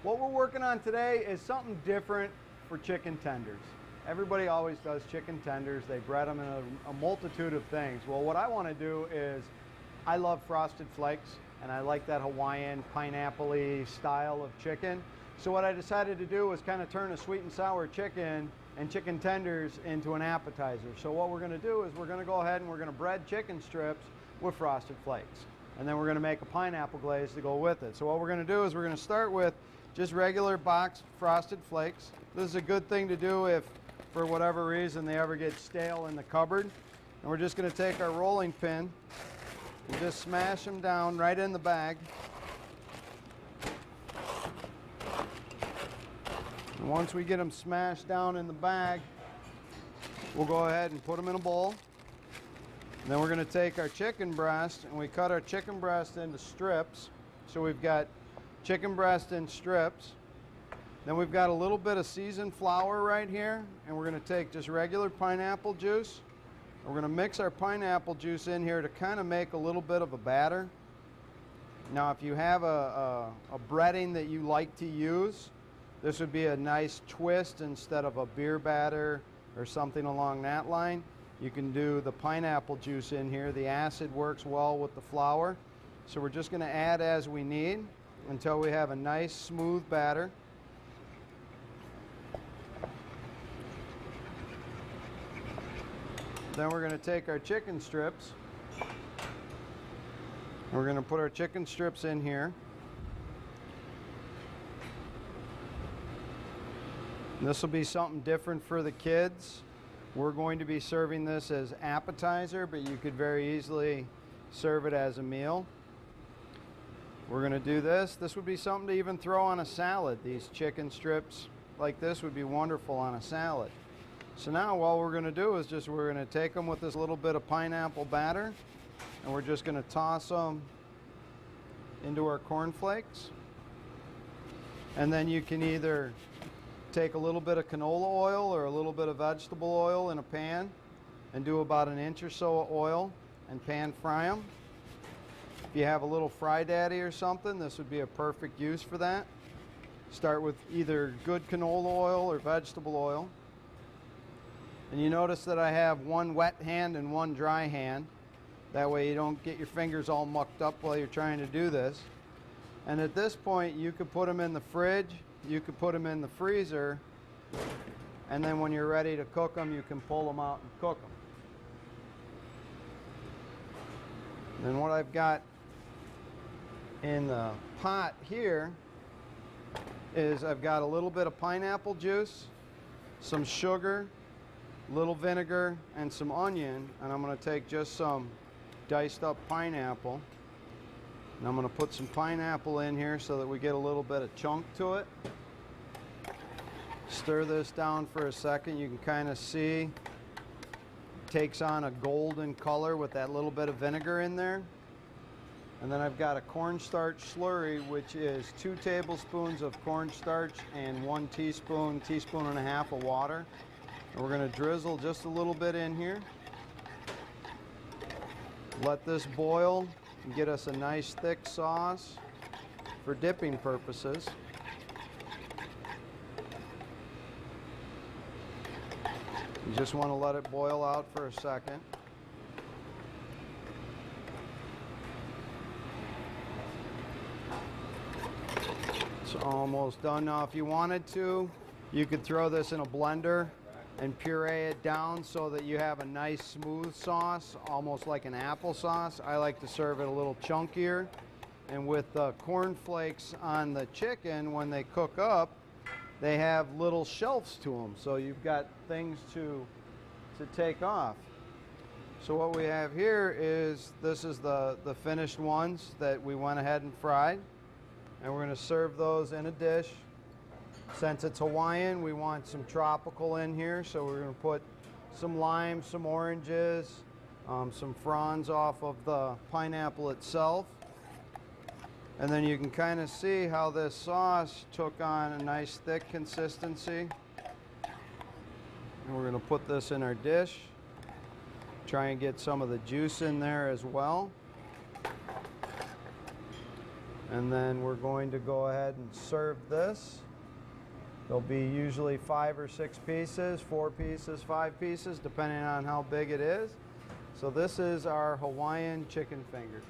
What we're working on today is something different for chicken tenders. Everybody always does chicken tenders. They bread them in a multitude of things. Well, what I want to do is, I love frosted flakes, and I like that Hawaiian pineapple-y style of chicken. So what I decided to do was kind of turn a sweet and sour chicken and chicken tenders into an appetizer. So what we're going to do is we're going to go ahead and we're going to bread chicken strips with frosted flakes. And then we're going to make a pineapple glaze to go with it. So what we're going to do is we're going to start with just regular boxed frosted flakes. This is a good thing to do if, for whatever reason, they ever get stale in the cupboard. And we're just going to take our rolling pin and just smash them down right in the bag. And once we get them smashed down in the bag, we'll go ahead and put them in a bowl. And then we're going to take our chicken breast and we cut our chicken breast into strips. So we've got chicken breast in strips. Then we've got a little bit of seasoned flour right here, and we're going to take just regular pineapple juice. We're going to mix our pineapple juice in here to kind of make a little bit of a batter. Now if you have a breading that you like to use, this would be a nice twist. Instead of a beer batter or something along that line, you can do the pineapple juice in here. The acid works well with the flour. So we're just going to add as we need until we have a nice smooth batter. Then we're going to take our chicken strips and we're going to put our chicken strips in here. This will be something different for the kids. We're going to be serving this as appetizer, but you could very easily serve it as a meal. We're going to do this. This would be something to even throw on a salad. These chicken strips like this would be wonderful on a salad. So now what we're going to do is we're going to take them with this little bit of pineapple batter, and we're just going to toss them into our cornflakes. And then you can either take a little bit of canola oil or a little bit of vegetable oil in a pan and do about an inch or so of oil and pan fry them. If you have a little Fry Daddy or something, this would be a perfect use for that. Start with either good canola oil or vegetable oil. And you notice that I have one wet hand and one dry hand. That way you don't get your fingers all mucked up while you're trying to do this. And at this point you could put them in the fridge, you could put them in the freezer, and then when you're ready to cook them, you can pull them out and cook them. And what I've got in the pot here is I've got a little bit of pineapple juice, some sugar, little vinegar, and some onion, and I'm going to take just some diced up pineapple, and I'm going to put some pineapple in here so that we get a little bit of chunk to it. Stir this down for a second. You can kind of see it takes on a golden color with that little bit of vinegar in there. And then I've got a cornstarch slurry, which is 2 tablespoons of cornstarch and 1 teaspoon and a half of water. And we're going to drizzle just a little bit in here. Let this boil and get us a nice thick sauce for dipping purposes. You just want to let it boil out for a second. It's almost done. Now if you wanted to, you could throw this in a blender and puree it down so that you have a nice smooth sauce, almost like an applesauce. I like to serve it a little chunkier. And with the cornflakes on the chicken, when they cook up, they have little shelves to them, so you've got things to take off. So what we have here is, this is the finished ones that we went ahead and fried, and we're going to serve those in a dish. Since it's Hawaiian, we want some tropical in here, so we're going to put some lime, some oranges, some fronds off of the pineapple itself. And then you can kind of see how this sauce took on a nice thick consistency. And we're going to put this in our dish. Try and get some of the juice in there as well. And then we're going to go ahead and serve this. There'll be usually 5 or 6 pieces, 4 pieces, 5 pieces, depending on how big it is. So this is our Hawaiian chicken fingers.